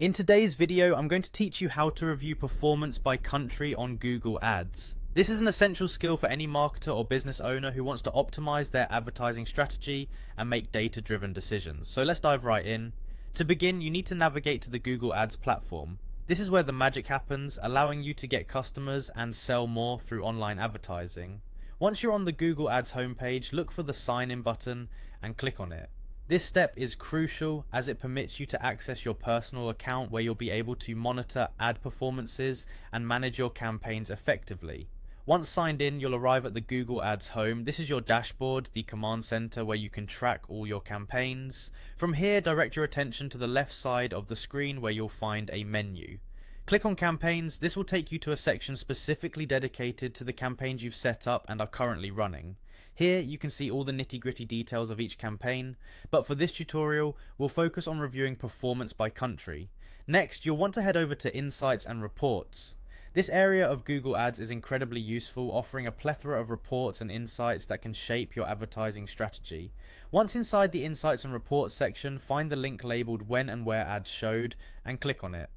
In today's video, I'm going to teach you how to review performance by country on Google Ads. This is an essential skill for any marketer or business owner who wants to optimize their advertising strategy and make data-driven decisions. So let's dive right in. To begin, you need to navigate to the Google Ads platform. This is where the magic happens, allowing you to get customers and sell more through online advertising. Once you're on the Google Ads homepage, look for the sign in button and click on it. This step is crucial as it permits you to access your personal account where you'll be able to monitor ad performances and manage your campaigns effectively. Once signed in, you'll arrive at the Google Ads home. This is your dashboard, the command center where you can track all your campaigns. From here, direct your attention to the left side of the screen where you'll find a menu. Click on campaigns. This will take you to a section specifically dedicated to the campaigns you've set up and are currently running. Here you can see all the nitty-gritty details of each campaign, but for this tutorial we'll focus on reviewing performance by country. Next, you'll want to head over to Insights and Reports. This area of Google Ads is incredibly useful, offering a plethora of reports and insights that can shape your advertising strategy. Once inside the Insights and Reports section, find the link labeled When and Where Ads Showed and click on it.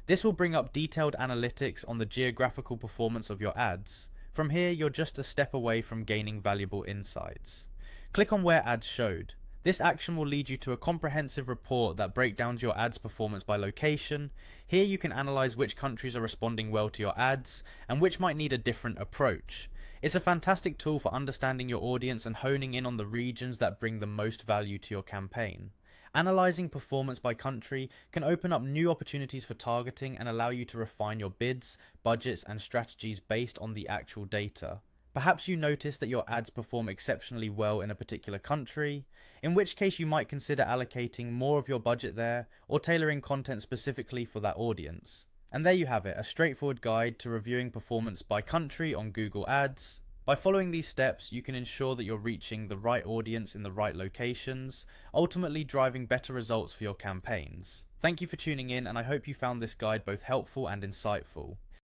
This will bring up detailed analytics on the geographical performance of your ads. From here, you're just a step away from gaining valuable insights. Click on Where Ads Showed. This action will lead you to a comprehensive report that breaks down your ads performance by location. Here you can analyze which countries are responding well to your ads and which might need a different approach. It's a fantastic tool for understanding your audience and honing in on the regions that bring the most value to your campaign. Analyzing performance by country can open up new opportunities for targeting and allow you to refine your bids, budgets, and strategies based on the actual data. Perhaps you notice that your ads perform exceptionally well in a particular country, in which case you might consider allocating more of your budget there or tailoring content specifically for that audience. And there you have it, a straightforward guide to reviewing performance by country on Google Ads. By following these steps, you can ensure that you're reaching the right audience in the right locations, ultimately driving better results for your campaigns. Thank you for tuning in, and I hope you found this guide both helpful and insightful.